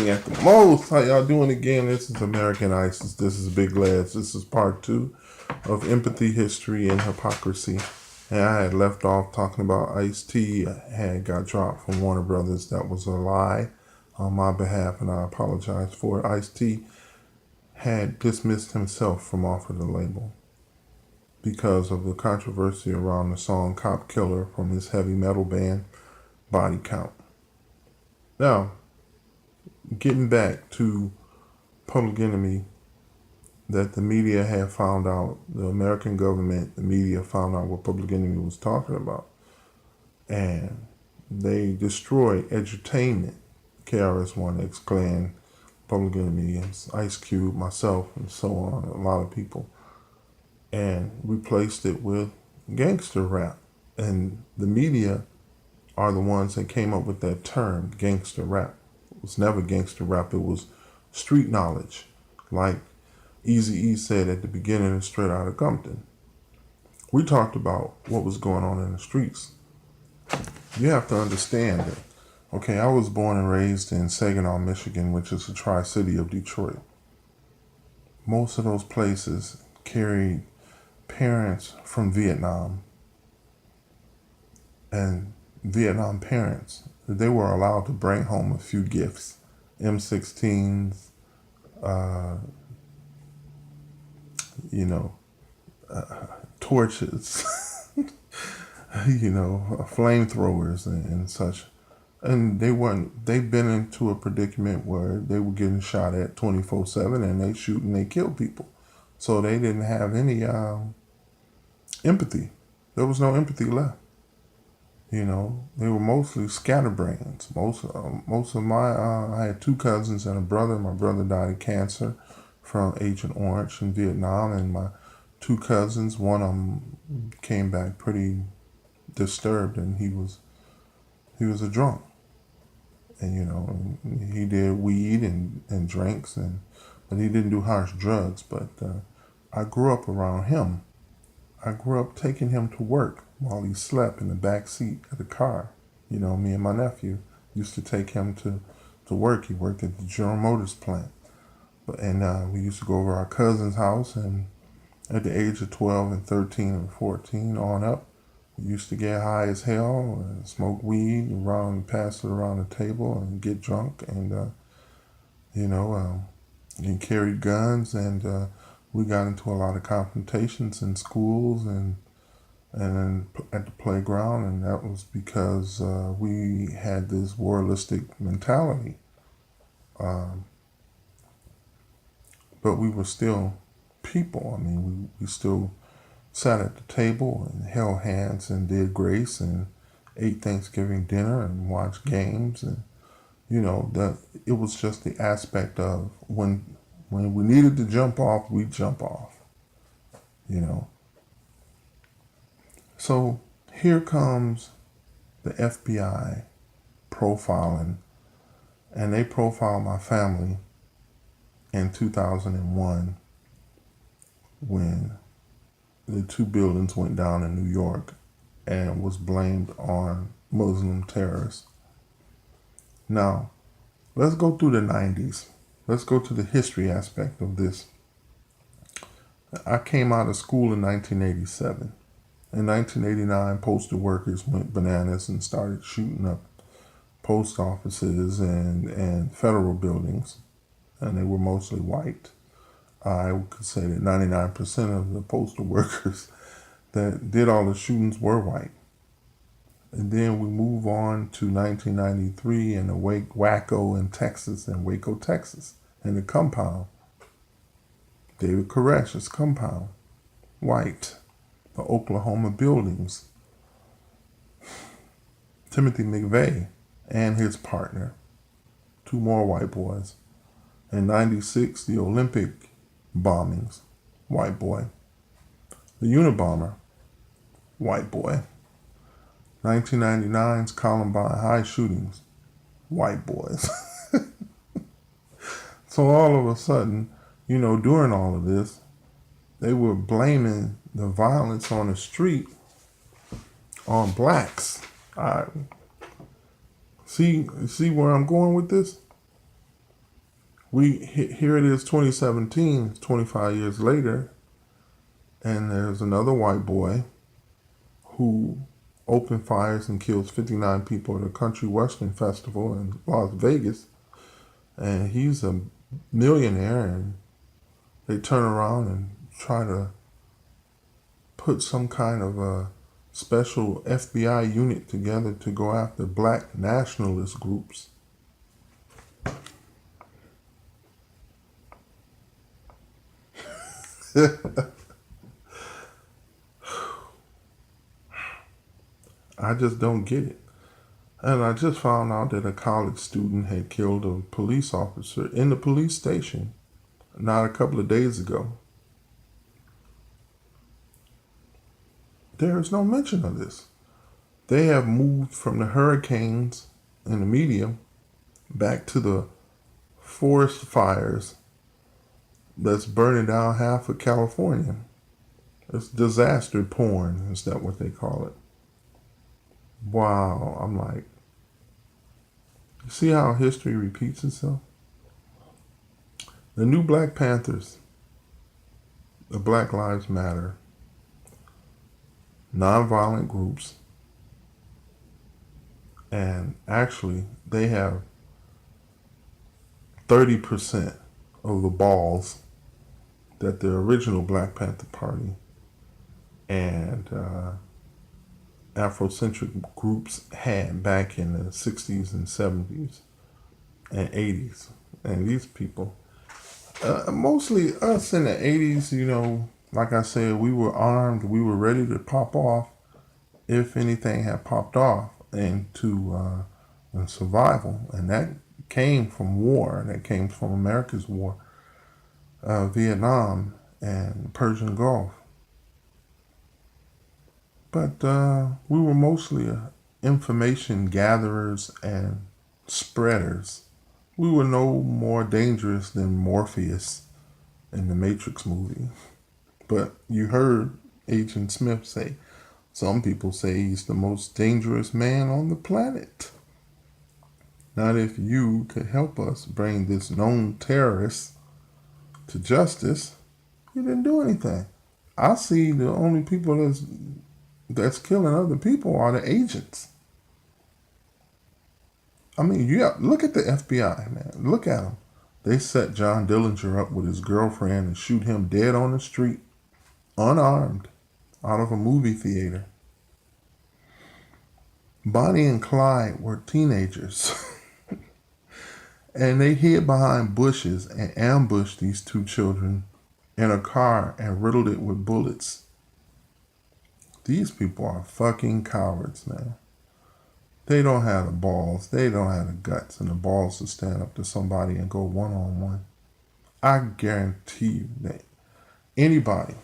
morning at the most. How y'all doing again? This is American ISIS. This is Big Lads. This is part 2 of Empathy, History, and Hypocracy. And I had left off talking about Ice-T. Had got dropped from Warner Brothers. That was a lie on my behalf, and I apologize for it. Ice-T had dismissed himself from off of the label because of the controversy around the song Cop Killer from his heavy metal band Body Count. Now, getting back to Public Enemy, that the media had found out, the American government, the media found out what Public Enemy was talking about. And they destroyed edutainment, KRS-One, X-Clan, Public Enemy, Ice Cube, myself, and so on, a lot of people, and replaced it with gangster rap. And the media are the ones that came up with that term, gangster rap. It was never gangster rap, it was street knowledge, like Eazy-E said at the beginning of Straight Outta Compton. We talked about what was going on in the streets. You have to understand that, okay, I was born and raised in Saginaw, Michigan, which is the Tri-City of Detroit. Most of those places carried parents from Vietnam, and Vietnam parents, they were allowed to bring home a few gifts, M16s, torches, flamethrowers and such. And they've been into a predicament where they were getting shot at 24/7 and they shoot and they kill people. So they didn't have any empathy. There was no empathy left. They were mostly scatterbrains. Most of my, I had 2 cousins and a brother. My brother died of cancer from Agent Orange in Vietnam, and my 2 cousins, one of them came back pretty disturbed, and he was a drunk, and he did weed and drinks, but he didn't do harsh drugs. But I grew up around him. I grew up taking him to work while he slept in the back seat of the car. Me and my nephew used to take him to work. He worked at the General Motors plant. And we used to go over our cousin's house, and at the age of 12 and 13 and 14 on up, we used to get high as hell and smoke weed around, pass it around the table and get drunk, and and carried guns, and we got into a lot of confrontations in schools and at the playground, and that was because we had this warlistic mentality. But we were still people. I mean, we still sat at the table and held hands and did grace and ate Thanksgiving dinner and watched games, and that it was just the aspect of when we needed to jump off, we jump off. So here comes the FBI profiling, and they profiled my family in 2001 when the 2 buildings went down in New York and was blamed on Muslim terrorists. Now, let's go through the 90s. Let's go to the history aspect of this. I came out of school in 1987. In 1989, postal workers went bananas and started shooting up post offices and federal buildings, and they were mostly white. I could say that 99% of the postal workers that did all the shootings were white. And then we move on to 1993 and the Waco in Texas, and Waco, Texas, and the compound. David Koresh's compound, white. The Oklahoma buildings. Timothy McVeigh and his partner, 2 more white boys. In 96, the Olympic bombings, white boy. The Unabomber, white boy. 1999's Columbine High shootings, white boys. So all of a sudden, during all of this, they were blaming the violence on the street on blacks. See where I'm going with this? Here it is, 2017, 25 years later, and there's another white boy who opened fires and kills 59 people at a country western festival in Las Vegas, and he's a millionaire, and they turn around and try to put some kind of a special FBI unit together to go after black nationalist groups. I just don't get it. And I just found out that a college student had killed a police officer in the police station not a couple of days ago. There is no mention of this. They have moved from the hurricanes in the media back to the forest fires that's burning down half of California. It's disaster porn, is that what they call it? Wow, I'm like, you see how history repeats itself? The new Black Panthers, the Black Lives Matter, nonviolent groups, and actually they have 30% of the balls that the original Black Panther Party and Afrocentric groups had back in the 60s and 70s and 80s. And these people, mostly us in the 80s, you know, like I said, we were armed, we were ready to pop off if anything had popped off into survival. And that came from war, that came from America's war, Vietnam and Persian Gulf. But we were mostly information gatherers and spreaders. We were no more dangerous than Morpheus in the Matrix movie. But you heard Agent Smith say, some people say he's the most dangerous man on the planet. Not if you could help us bring this known terrorist to justice. He didn't do anything. I see the only people that's killing other people are the agents. I mean, yeah, look at the FBI, man. Look at them. They set John Dillinger up with his girlfriend and shoot him dead on the street, unarmed, out of a movie theater. Bonnie and Clyde were teenagers. And they hid behind bushes and ambushed these two children in a car and riddled it with bullets. These people are fucking cowards, man. They don't have the balls. They don't have the guts and the balls to stand up to somebody and go one-on-one. I guarantee you that anybody,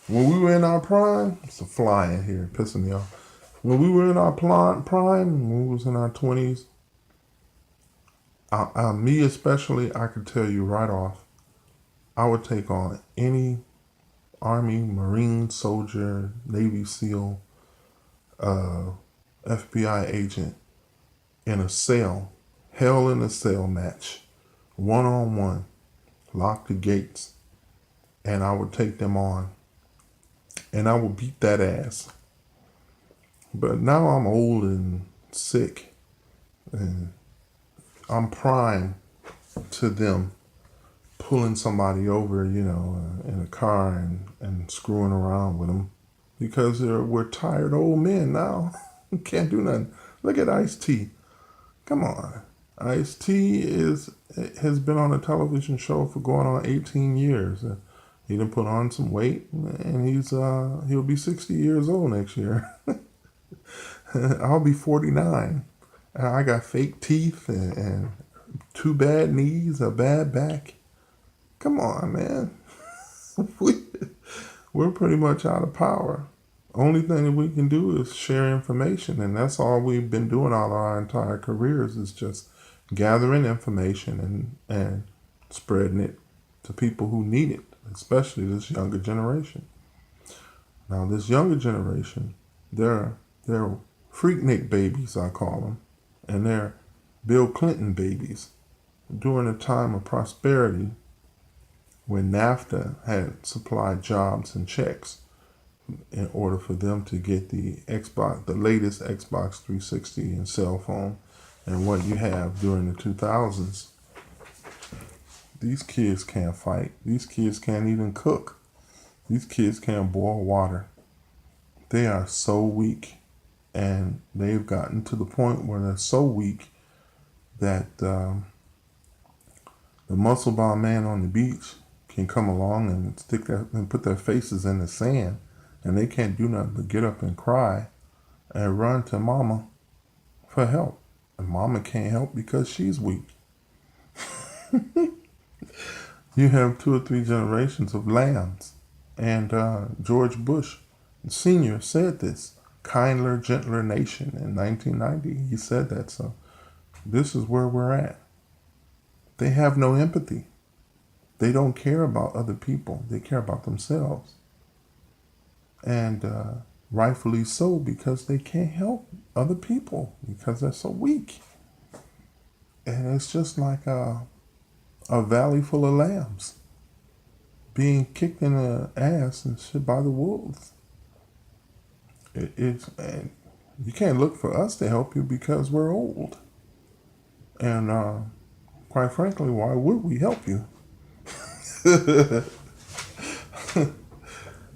when we were in our prime, it's a fly in here pissing me off. When we were in our prime, when we was in our 20s, me especially, I could tell you right off, I would take on any Army, Marine, soldier, Navy SEAL, FBI agent in a cell, hell in a cell match, one-on-one, lock the gates, and I would take them on, and I would beat that ass. But now I'm old and sick, and I'm prime to them pulling somebody over, you know, in a car and screwing around with them because we're tired old men now. Can't do nothing. Look at Ice-T. Come on. Ice-T has been on a television show for going on 18 years. He done put on some weight, and he'll be 60 years old next year. I'll be 49. I got fake teeth and two bad knees, a bad back. Come on, man. We're pretty much out of power. Only thing that we can do is share information, and that's all we've been doing all our entire careers is just gathering information and spreading it to people who need it, especially this younger generation. Now, this younger generation, they're freaknik babies, I call them, and they're Bill Clinton babies. during a time of prosperity when NAFTA had supplied jobs and checks in order for them to get the latest Xbox 360 and cell phone and what you have during the 2000s. These kids can't fight. These kids can't even cook. These kids can't boil water. They are so weak, and they've gotten to the point where they're so weak that the muscle-bound man on the beach can come along and put their faces in the sand, and they can't do nothing but get up and cry and run to mama for help. And mama can't help because she's weak. You have 2 or 3 generations of lambs. And George Bush Sr. said this, kindler, gentler nation in 1990. He said that. So this is where we're at. They have no empathy. They don't care about other people. They care about themselves. And rightfully so, because they can't help other people because they're so weak. And it's just like a valley full of lambs being kicked in the ass and shit by the wolves. And you can't look for us to help you because we're old. And quite frankly, why would we help you?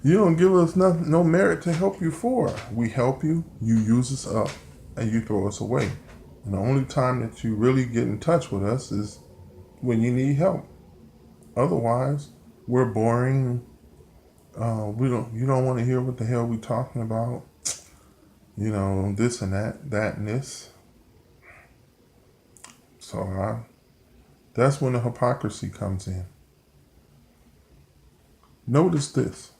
You don't give us no merit to help you for. We help you, you use us up, and you throw us away. And the only time that you really get in touch with us is when you need help. Otherwise, we're boring. You don't want to hear what the hell we talking about. You know, this and that and this. So that's when the hypocrisy comes in. Notice this.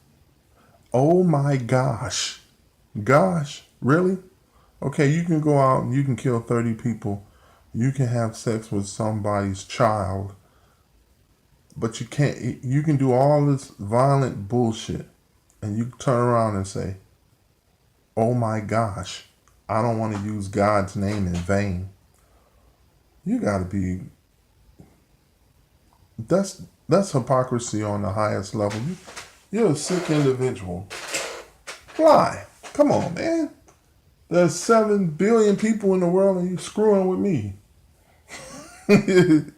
Oh my gosh. Gosh, really? Okay, you can go out and you can kill 30 people. You can have sex with somebody's child. But you can do all this violent bullshit. And you turn around and say, oh my gosh, I don't want to use God's name in vain. You gotta be, that's hypocrisy on the highest level. You're a sick individual. Why? Come on, man. There's 7 billion people in the world and you're screwing with me.